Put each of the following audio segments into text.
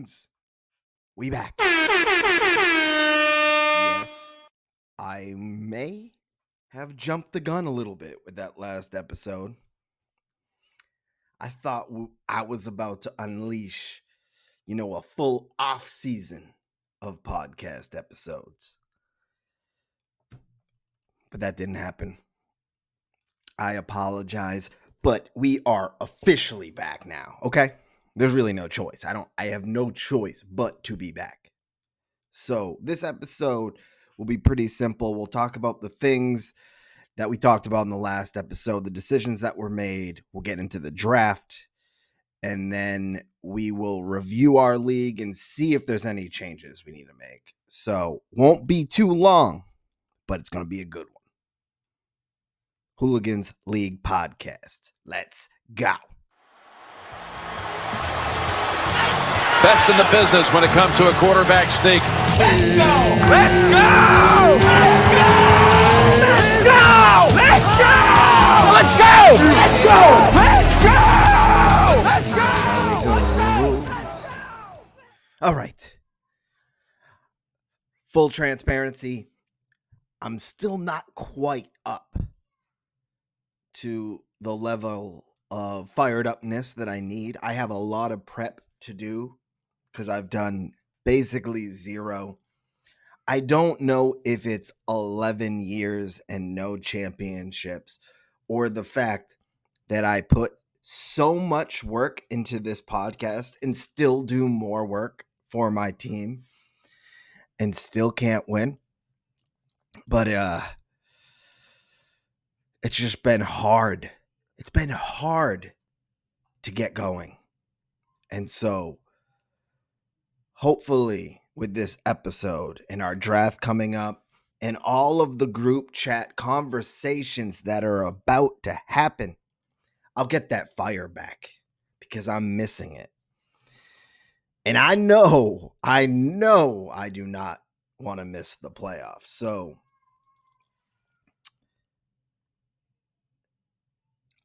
Hooligan's. We back. Yes, I may have jumped the gun a little bit with that last episode. I thought I was about to unleash, a full off-season of podcast episodes. But that didn't happen. I apologize, but we are officially back now, okay? There's really no choice. I have no choice but to be back. So this episode will be pretty simple. We'll talk about the things that we talked about in the last episode, the decisions that were made. We'll get into the draft, and then we will review our league and see if there's any changes we need to make. So won't be too long, but it's going to be a good one. Hooligans League Podcast. Let's go. Best in the business when it comes to a quarterback sneak. Let's go! Let's go! Let's go! Let's go! Let's go! Let's go! Let's go! Let's go! All right. Full transparency. I'm still not quite up to the level of fired upness that I need. I have a lot of prep to do because I've done basically zero. I don't know if it's 11 years and no championships or the fact that I put so much work into this podcast and still do more work for my team and still can't win. But it's just been hard. It's been hard to get going. And so hopefully with this episode and our draft coming up and all of the group chat conversations that are about to happen, I'll get that fire back because I'm missing it. And I know I do not want to miss the playoffs. So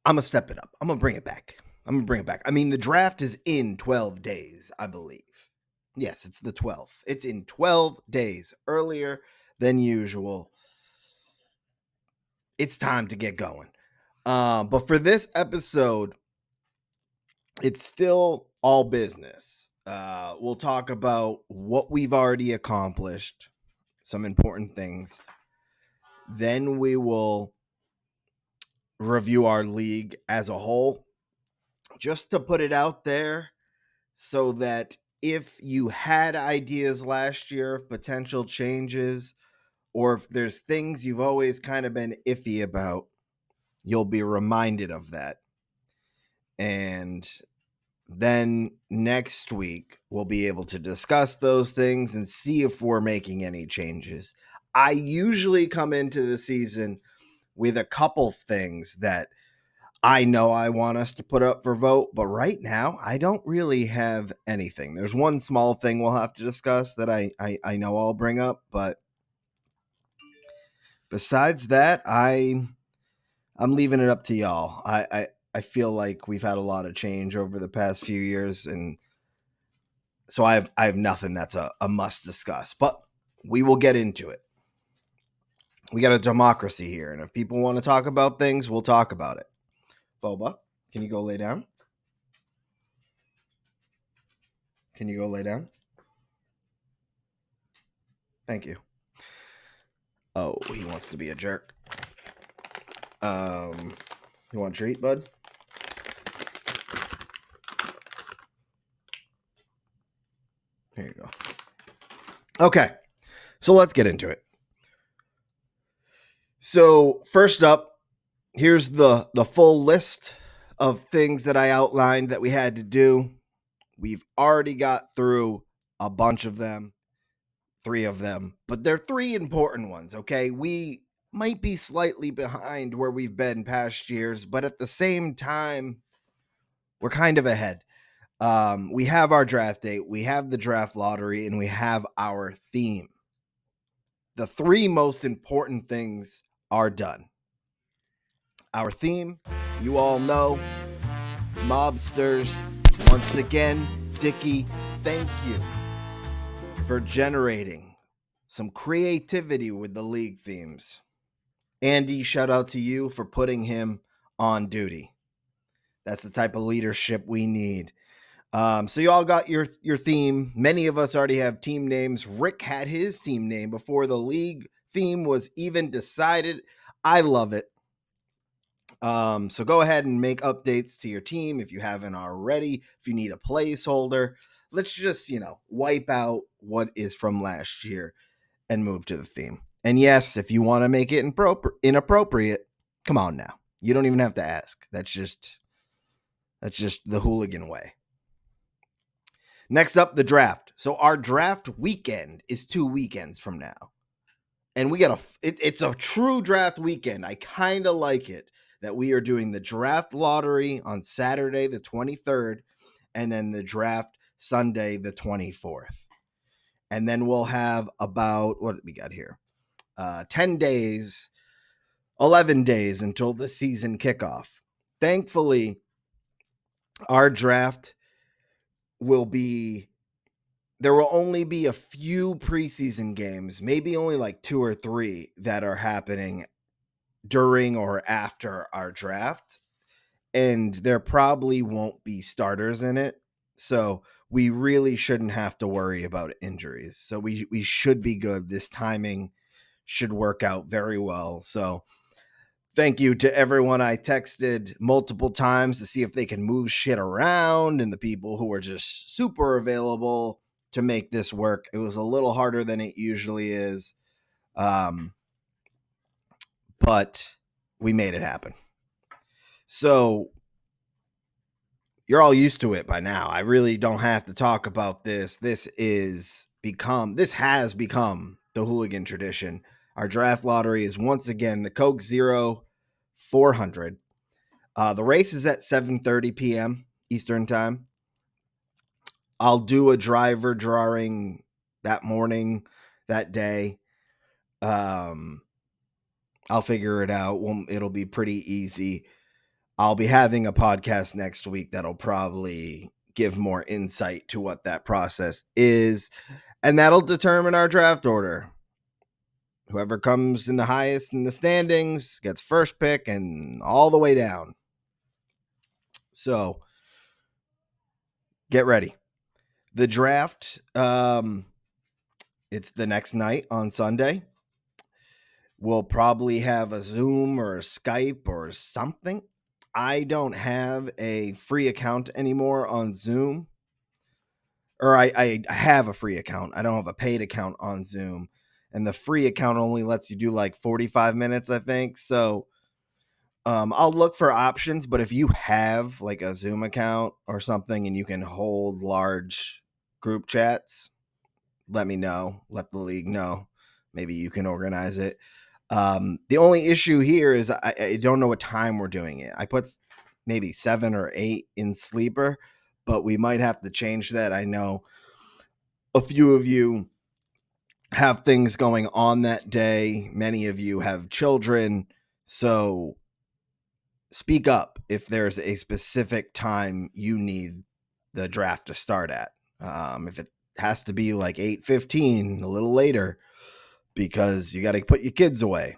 I'm going to step it up. I'm going to bring it back. I mean, the draft is in 12 days, I believe. Yes, it's the 12th. It's in 12 days, earlier than usual. It's time to get going. But for this episode, it's still all business. We'll talk about what we've already accomplished, some important things. Then we will review our league as a whole, just to put it out there so that if you had ideas last year of potential changes, or if there's things you've always kind of been iffy about, you'll be reminded of that. And then next week, we'll be able to discuss those things and see if we're making any changes. I usually come into the season with a couple things that I know I want us to put up for vote, but right now I don't really have anything. There's one small thing we'll have to discuss that I know I'll bring up, but besides that, I'm leaving it up to y'all. I feel like we've had a lot of change over the past few years, and so I have nothing that's a must discuss, but we will get into it. We got a democracy here, and if people want to talk about things, we'll talk about it. Boba, can you go lay down? Can you go lay down? Thank you. Oh, he wants to be a jerk. You want a treat, bud? Here you go. Okay, so let's get into it. So first up, here's the full list of things that I outlined that we had to do. We've already got through a bunch of them, 3 of them, but they're 3 important ones, okay? We might be slightly behind where we've been past years, but at the same time, we're kind of ahead. We have our draft date, we have the draft lottery, and we have our theme. The 3 most important things are done. Our theme, you all know, mobsters, once again, Dickie thank you for generating some creativity with the league themes. Andy, shout out to you for putting him on duty. That's the type of leadership we need. So you all got your theme. Many of us already have team names. Rick had his team name before the league theme was even decided. I love it. So go ahead and make updates to your team if you haven't already. If you need a placeholder, let's just, wipe out what is from last year and move to the theme. And yes, if you want to make it inappropriate, come on now. You don't even have to ask. That's just the hooligan way. Next up, the draft. So our draft weekend is 2 weekends from now. And we got it's a true draft weekend. I kind of like it that we are doing the draft lottery on Saturday, the 23rd, and then the draft Sunday, the 24th. And then we'll have about, what we got here? 10 days, 11 days until the season kickoff. Thankfully, our draft there will only be a few preseason games, maybe only like 2 or 3 that are happening during or after our draft. And there probably won't be starters in it. So we really shouldn't have to worry about injuries. So we should be good. This timing should work out very well. So thank you to everyone I texted multiple times to see if they can move shit around and the people who are just super available to make this work. It was a little harder than it usually is. But we made it happen. So you're all used to it by now. I really don't have to talk about this. This has become the hooligan tradition. Our draft lottery is once again the Coke Zero 400. The race is at 7:30 p.m. Eastern time. I'll do a driver drawing that morning, that day. I'll figure it out. It'll be pretty easy. I'll be having a podcast next week that'll probably give more insight to what that process is, and that'll determine our draft order. Whoever comes in the highest in the standings gets first pick and all the way down. So get ready. The draft, it's the next night on Sunday. We'll probably have a Zoom or a Skype or something. I don't have a free account anymore on Zoom. Or I have a free account. I don't have a paid account on Zoom. And the free account only lets you do like 45 minutes, I think. So I'll look for options. But if you have like a Zoom account or something and you can hold large group chats, let me know. Let the league know. Maybe you can organize it. The only issue here is I don't know what time we're doing it. I put maybe 7 or 8 in sleeper, but we might have to change that. I know a few of you have things going on that day. Many of you have children. So speak up if there's a specific time you need the draft to start at. If it has to be like 8:15, a little later, because you got to put your kids away.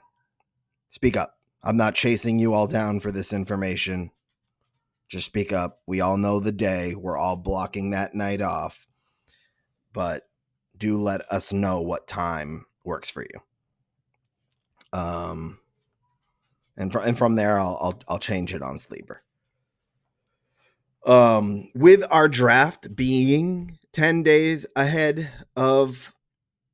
Speak up. I'm not chasing you all down for this information. Just speak up. We all know the day. We're all blocking that night off. But do let us know what time works for you. And from there, I'll change it on Sleeper. With our draft being 10 days ahead of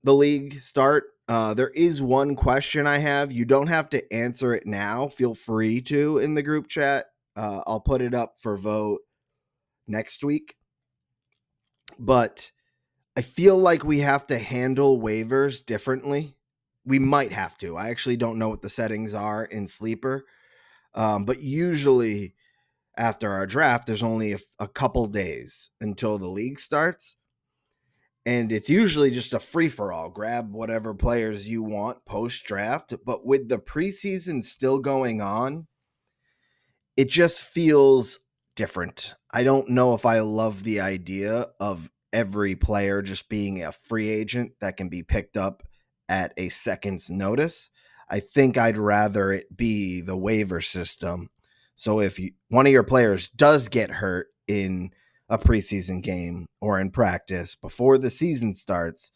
the league start, there is one question I have. You don't have to answer it now. Feel free to in the group chat. I'll put it up for vote next week. But I feel like we have to handle waivers differently. We might have to. I actually don't know what the settings are in Sleeper. But usually after our draft, there's only a couple days until the league starts. And it's usually just a free-for-all. Grab whatever players you want post-draft. But with the preseason still going on, it just feels different. I don't know if I love the idea of every player just being a free agent that can be picked up at a second's notice. I think I'd rather it be the waiver system. So if one of your players does get hurt in a preseason game or in practice before the season starts,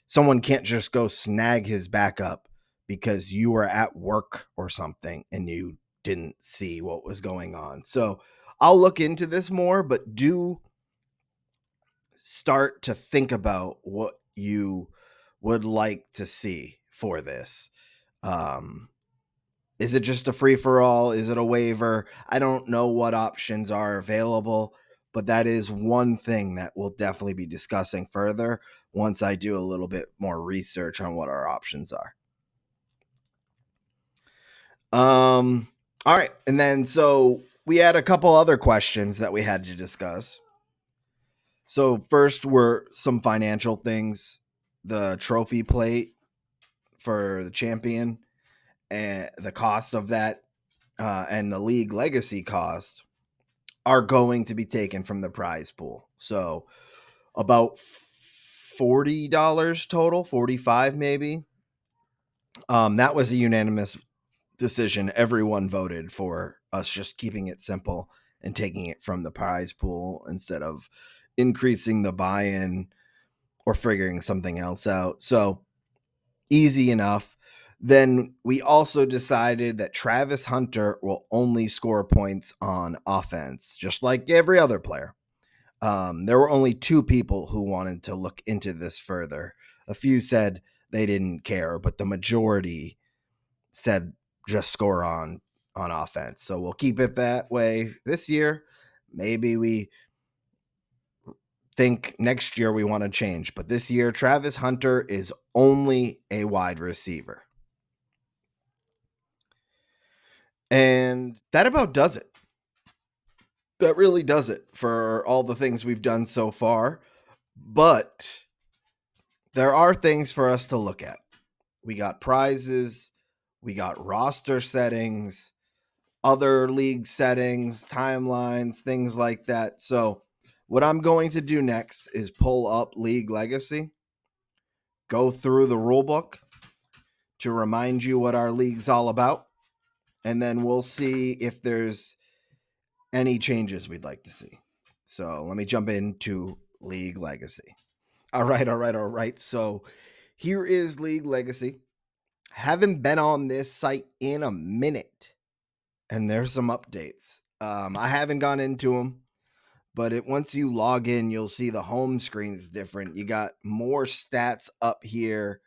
someone can't just go snag his backup because you were at work or something and you didn't see what was going on. So I'll look into this more, but do start to think about what you would like to see for this. Is it just a free for all? Is it a waiver? I don't know what options are available, but that is one thing that we'll definitely be discussing further once I do a little bit more research on what our options are. All right. And then, so we had a couple other questions that we had to discuss. So first were some financial things, the trophy plate for the champion and the cost of that, and the league legacy cost are going to be taken from the prize pool. So about $40 total, 45 maybe. That was a unanimous decision. Everyone voted for us just keeping it simple and taking it from the prize pool instead of increasing the buy-in or figuring something else out. So easy enough. Then we also decided that Travis Hunter will only score points on offense, just like every other player. There were only 2 people who wanted to look into this further. A few said they didn't care, but the majority said just score on offense. So we'll keep it that way this year. Maybe we think next year we want to change, but this year Travis Hunter is only a wide receiver. And that about does it. That really does it for all the things we've done so far. But there are things for us to look at. We got prizes, we got roster settings, other league settings, timelines, things like that. So what I'm going to do next is pull up League Legacy, go through the rule book to remind you what our league's all about, and then we'll see if there's any changes we'd like to see. So let me jump into League Legacy. All right. So here is League Legacy. Haven't been on this site in a minute, and there's some updates. I haven't gone into them, but once you log in, you'll see the home screen is different. You got more stats up here,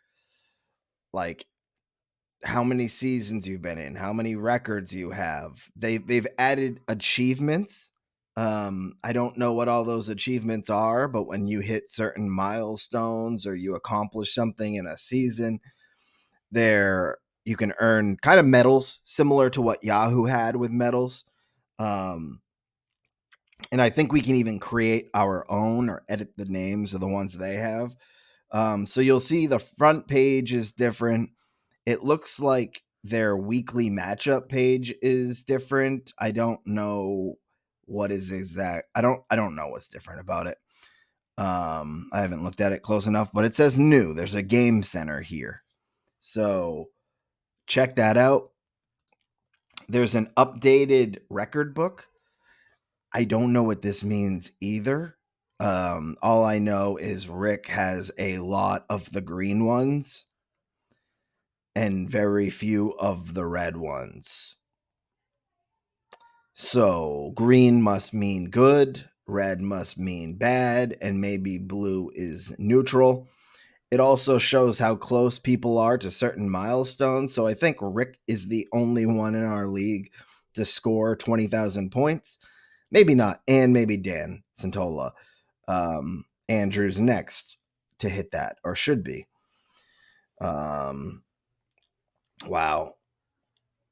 like how many seasons you've been in, how many records you have. They've added achievements. I don't know what all those achievements are, but when you hit certain milestones or you accomplish something in a season, there you can earn kind of medals similar to what Yahoo had with medals. And I think we can even create our own or edit the names of the ones they have. So you'll see the front page is different. It looks like their weekly matchup page is different. I don't know what is exact. I don't know what's different about it. I haven't looked at it close enough, but it says new. There's a game center here. So check that out. There's an updated record book. I don't know what this means either. All I know is Rick has a lot of the green ones and very few of the red ones. So green must mean good, red must mean bad, and maybe blue is neutral. It also shows how close people are to certain milestones. So I think Rick is the only one in our league to score 20,000 points. Maybe not, and maybe Dan Santola. Andrew's next to hit that, or should be. Wow.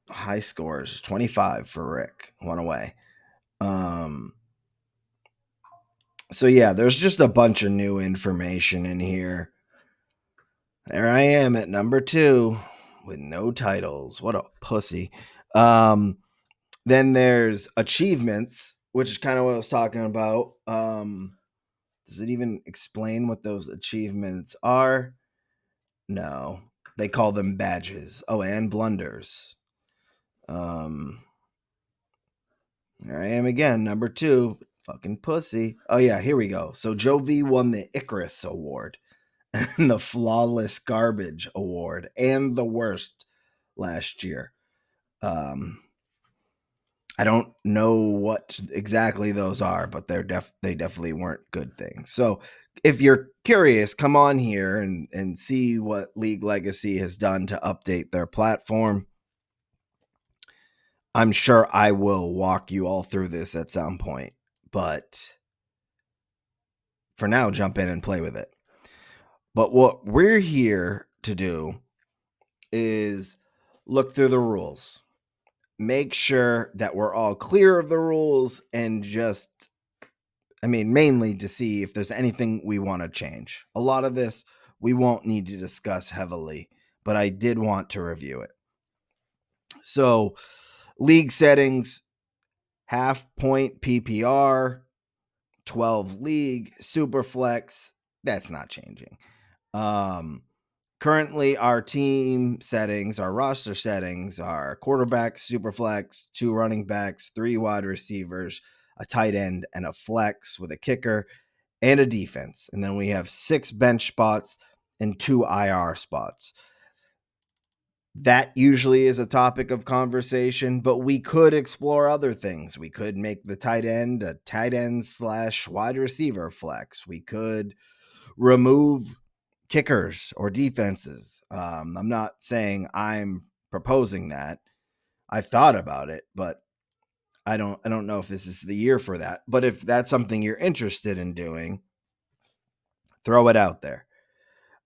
High scores, 25 for Rick, one away. So yeah, there's just a bunch of new information in here. There I am at number 2 with no titles. What a pussy. Then there's achievements, which is kind of what I was talking about. Does it even explain what those achievements are? No. They call them badges. Oh, and blunders. There I am again, number 2. Fucking pussy. Oh, yeah, here we go. So Joe V won the Icarus Award, and the Flawless Garbage Award, and the worst last year. I don't know what exactly those are, but they definitely weren't good things. So if you're curious, come on here and see what League Legacy has done to update their platform. I'm sure I will walk you all through this at some point, but for now, jump in and play with it. But what we're here to do is look through the rules, make sure that we're all clear of the rules, and mainly to see if there's anything we want to change. A lot of this we won't need to discuss heavily, but I did want to review it. So, league settings, half point PPR, 12 league, super flex, that's not changing. Currently, our team settings, our roster settings are quarterback, super flex, 2 running backs, 3 wide receivers, a tight end, and a flex with a kicker and a defense. And then we have 6 bench spots and 2 IR spots. That usually is a topic of conversation, but we could explore other things. We could make the tight end a tight end / wide receiver flex. We could remove kickers or defenses. I'm not saying I'm proposing that. I've thought about it, but I don't know if this is the year for that. But if that's something you're interested in doing, throw it out there.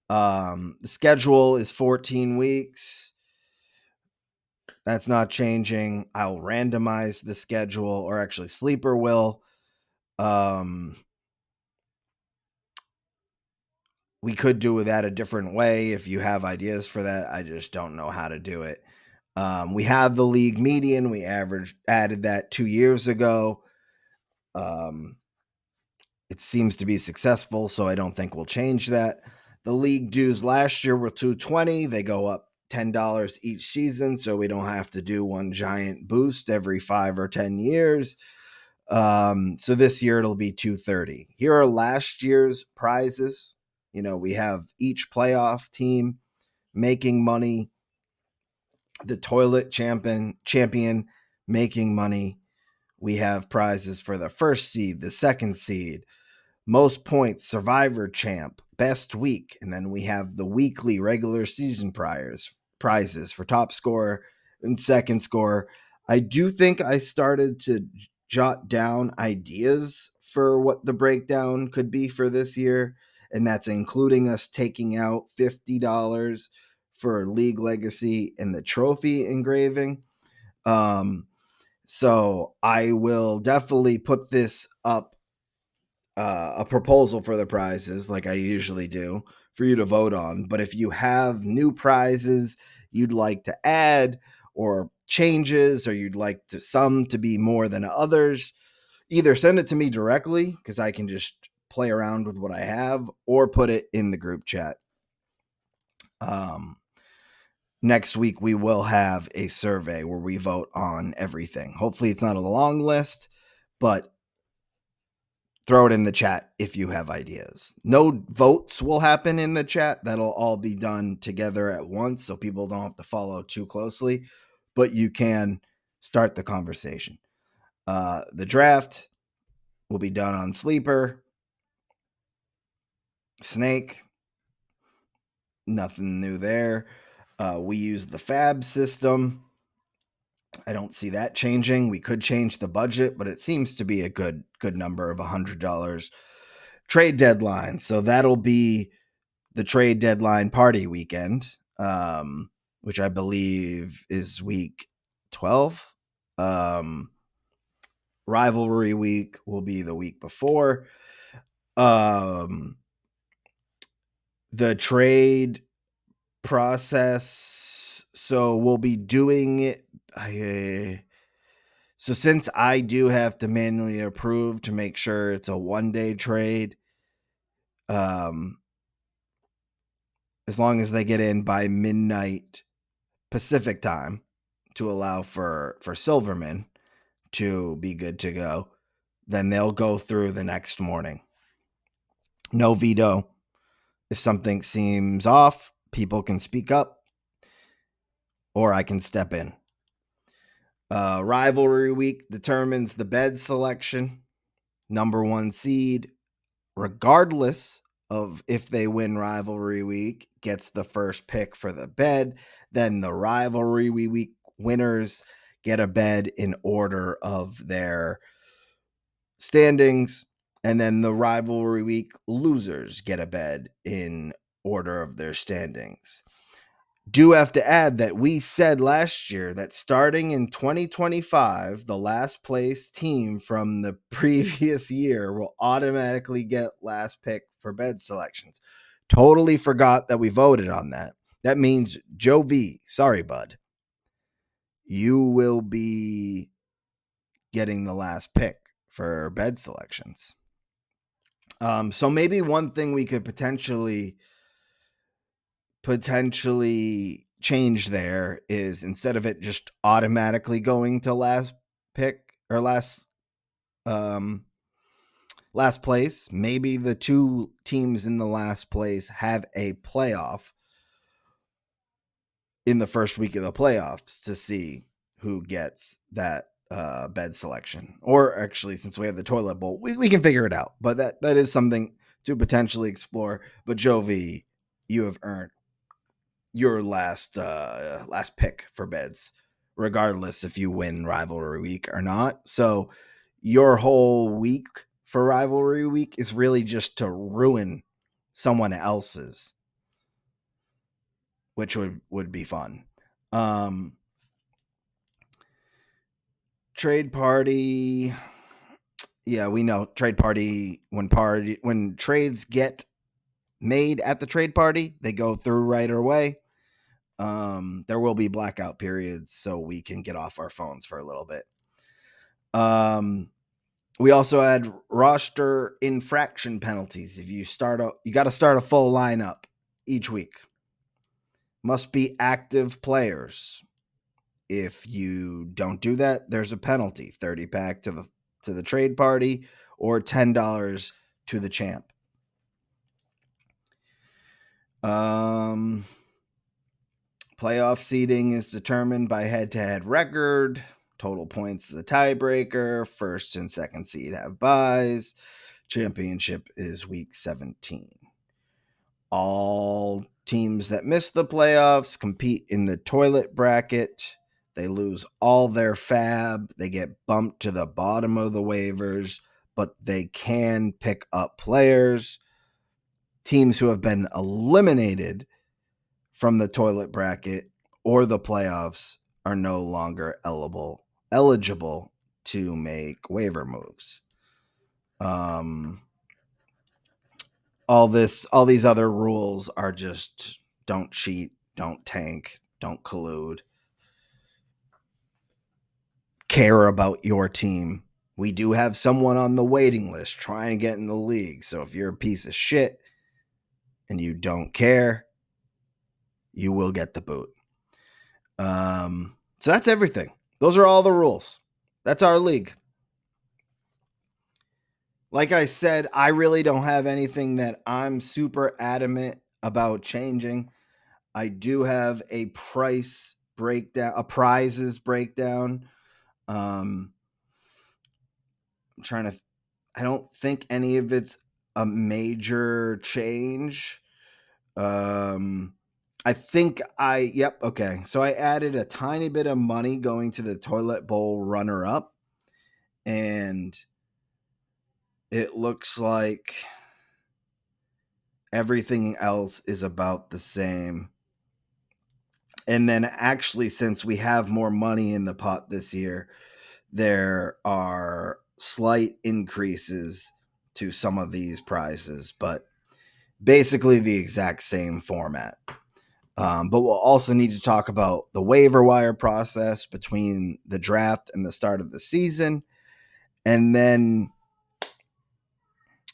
The schedule is 14 weeks. That's not changing. I'll randomize the schedule, or actually Sleeper will. We could do that a different way if you have ideas for that. I just don't know how to do it. We have the league median. We added that 2 years ago. It seems to be successful, so I don't think we'll change that. The league dues last year were $220. They go up $10 each season, so we don't have to do one giant boost every 5 or 10 years. So this year it'll be $230. Here are last year's prizes. We have each playoff team making money, the toilet champion making money. We have prizes for the first seed, the second seed, most points, survivor champ, best week, and then we have the weekly regular season prizes for top scorer and second scorer. I do think I started to jot down ideas for what the breakdown could be for this year, and that's including us taking out $50 for League Legacy and the trophy engraving. So I will definitely put this up, a proposal for the prizes like I usually do for you to vote on. But if you have new prizes you'd like to add, or changes, or you'd like some to be more than others, either send it to me directly because I can just play around with what I have, or put it in the group chat. Next week we will have a survey where we vote on everything. Hopefully it's not a long list, but throw it in the chat if you have ideas. No votes will happen in the chat. That'll all be done together at once, so people don't have to follow too closely, but you can start the conversation. The draft will be done on Sleeper. Snake, nothing new there. We use the Fab system. I don't see that changing. We could change the budget, but it seems to be a good number of $100. Trade deadline. So that'll be the trade deadline party weekend, which I believe is week 12. Rivalry week will be the week before. The trade process. So we'll be doing it. So since I do have to manually approve to make sure it's a 1-day trade, as long as they get in by midnight Pacific time to allow for Silverman to be good to go, then they'll go through the next morning. No veto. If something seems off, people can speak up or I can step in. Rivalry week determines the bed selection. Number 1 seed, regardless of if they win rivalry week, gets the first pick for the bed. Then the rivalry week winners get a bed in order of their standings. And then the rivalry week losers get a bed in order of their standings. Do have to add that we said last year that starting in 2025, the last place team from the previous year will automatically get last pick for bed selections. Totally forgot that we voted on that. That means Joe V, sorry, bud, you will be getting the last pick for bed selections. So maybe one thing we could potentially change there is instead of it just automatically going to last pick or last place, maybe the 2 teams in the last place have a playoff in the first week of the playoffs to see who gets that bed selection. Or actually, since we have the toilet bowl, we can figure it out. But that is something to potentially explore. But Joe V, you have earned your last pick for beds, regardless if you win rivalry week or not. So your whole week for rivalry week is really just to ruin someone else's, which would be fun. Trade party. Yeah, we know trade party when trades get made at the trade party, they go through right away. There will be blackout periods so we can get off our phones for a little bit. We also had roster infraction penalties. If you got to start a full lineup each week. Must be active players. If you don't do that, there's a penalty, 30-pack to the trade party or $10 to the champ. Playoff seeding is determined by head-to-head record. Total points is a tiebreaker. First and second seed have buys. Championship is week 17. All teams that miss the playoffs compete in the toilet bracket. They lose all their fab. They get bumped to the bottom of the waivers, but they can pick up players. Teams who have been eliminated from the toilet bracket or the playoffs are no longer eligible to make waiver moves. All these other rules are just don't cheat, don't tank, don't collude. Care about your team. We do have someone on the waiting list trying to get in the league. So if you're a piece of shit and you don't care, you will get the boot. So that's everything. Those are all the rules. That's our league. Like I said, I really don't have anything that I'm super adamant about changing. I do have a prizes breakdown. I'm trying to, I don't think any of it's a major change. I think okay. So I added a tiny bit of money going to the toilet bowl runner up, and it looks like everything else is about the same. And then actually, since we have more money in the pot this year, there are slight increases to some of these prizes, but basically the exact same format. But we'll also need to talk about the waiver wire process between the draft and the start of the season. And then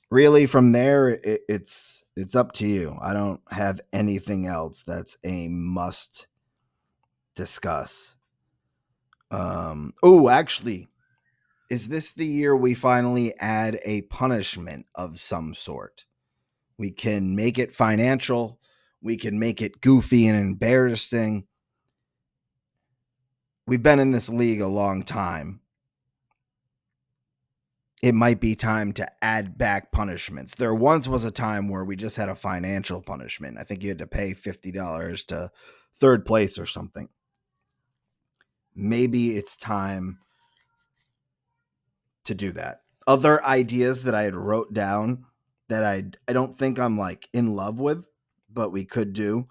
really from there, it's up to you. I don't have anything else that's a must discuss. Oh, actually, is this the year we finally add a punishment of some sort? We can make it financial. We can make it goofy and embarrassing. We've been in this league a long time. It might be time to add back punishments. There once was a time where we just had a financial punishment. I think you had to pay $50 to third place or something. Maybe it's time to do that. Other ideas that I had wrote down that I don't think I'm like in love with, but we could do.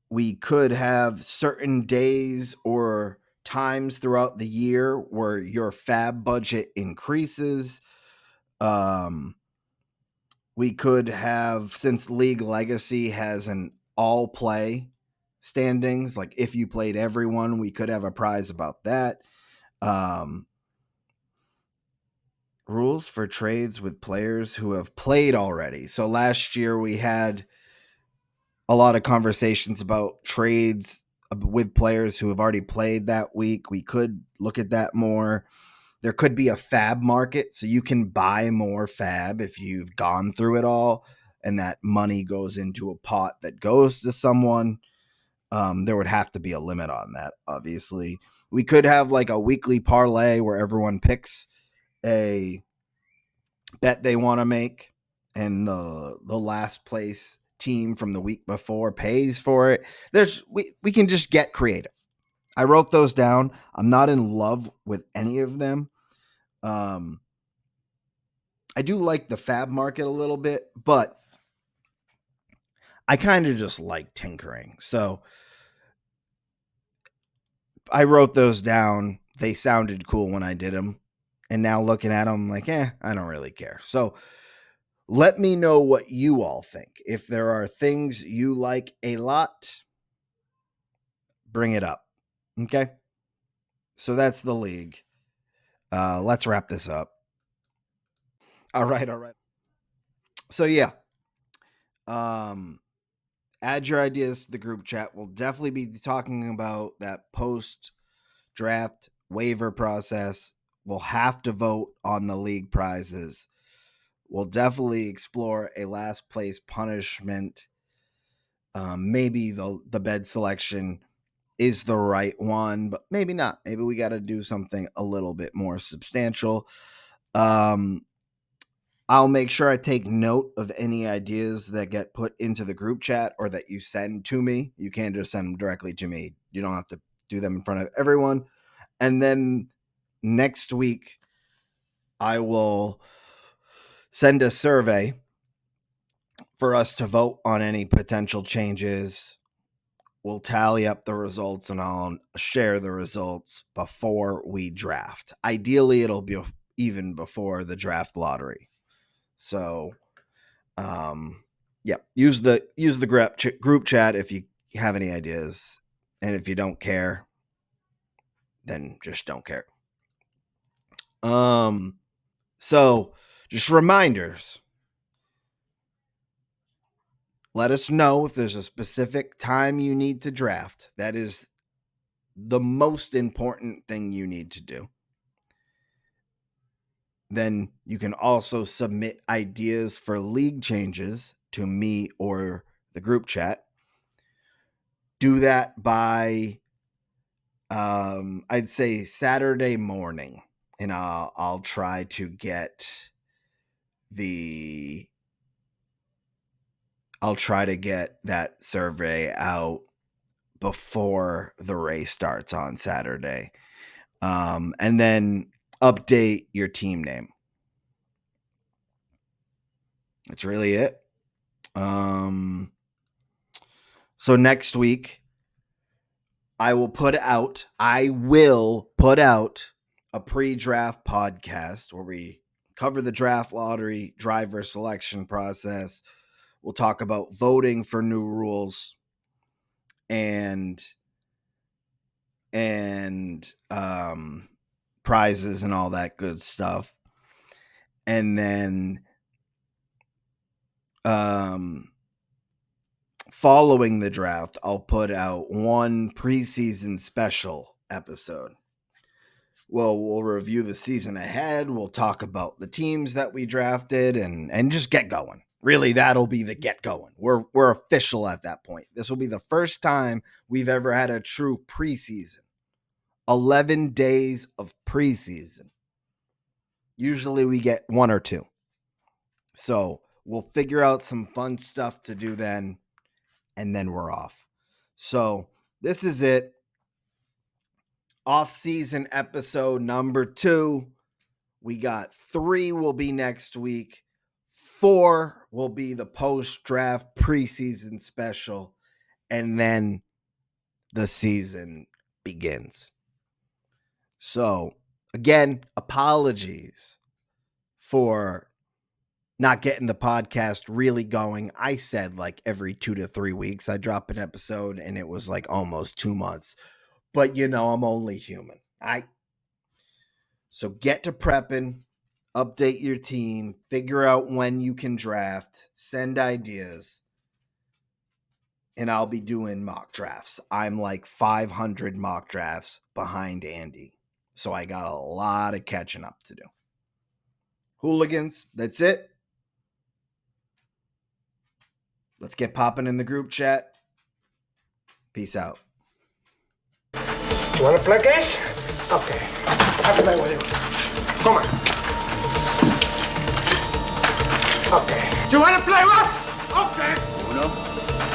We could have certain days or times throughout the year where your fab budget increases. We could have, since League Legacy has an all play standings, like if you played everyone, we could have a prize about that. Rules for trades with players who have played already. So last year we had a lot of conversations about trades with players who have already played that week. We could look at that more. There could be a fab market, so you can buy more fab if you've gone through it all, and that money goes into a pot that goes to someone. There would have to be a limit on that, obviously. We could have like a weekly parlay where everyone picks a bet they want to make, and the last place team from the week before pays for it. We can just get creative. I wrote those down. I'm not in love with any of them. I do like the fab market a little bit, but I kind of just like tinkering. So I wrote those down. They sounded cool when I did them. And now looking at them, I'm like, I don't really care. So let me know what you all think. If there are things you like a lot, bring it up. Okay? So that's the league. Let's wrap this up. All right. So yeah. Add your ideas to the group chat. We'll definitely be talking about that post draft waiver process. We'll have to vote on the league prizes. We'll definitely explore a last place punishment. Maybe the bed selection is the right one, but maybe not. Maybe we got to do something a little bit more substantial. I'll make sure I take note of any ideas that get put into the group chat or that you send to me. You can't just send them directly to me. You don't have to do them in front of everyone. And then next week, I will send a survey for us to vote on any potential changes. We'll tally up the results and I'll share the results before we draft. Ideally, it'll be even before the draft lottery. So, yeah, use the group chat if you have any ideas, and if you don't care, then just don't care. So just reminders. Let us know if there's a specific time you need to draft. That is the most important thing you need to do. Then you can also submit ideas for league changes to me or the group chat. Do that by I'd say Saturday morning, and I'll try to get that survey out before the race starts on Saturday. And then update your team name. That's really it. So next week, I will put out a pre-draft podcast where we cover the draft lottery, driver selection process. We'll talk about voting for new rules and prizes and all that good stuff. And then following the draft, I'll put out one preseason special episode. Well, we'll review the season ahead. We'll talk about the teams that we drafted and just get going. Really, that'll be the get going. We're official at that point. This will be the first time we've ever had a true preseason. 11 days of preseason. Usually we get 1 or 2. So we'll figure out some fun stuff to do then, and then we're off. So this is it. Off-season episode number 2. We got 3 will be next week. 4 will be the post-draft preseason special. And then the season begins. So, again, apologies for not getting the podcast really going. I said like every 2 to 3 weeks I drop an episode, and it was like almost 2 months. But, I'm only human. So get to prepping, update your team, figure out when you can draft, send ideas, and I'll be doing mock drafts. I'm like 500 mock drafts behind Andy. So I got a lot of catching up to do. Hooligans, that's it. Let's get popping in the group chat. Peace out. You want to play games? Okay. I'll play with you. Come on. Okay. Do you want to play rough? Okay. Uno.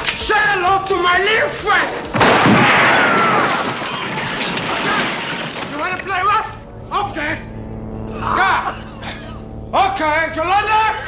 Say hello to my little friend. You want to play rough? Okay. Yeah. Okay, Yolanda.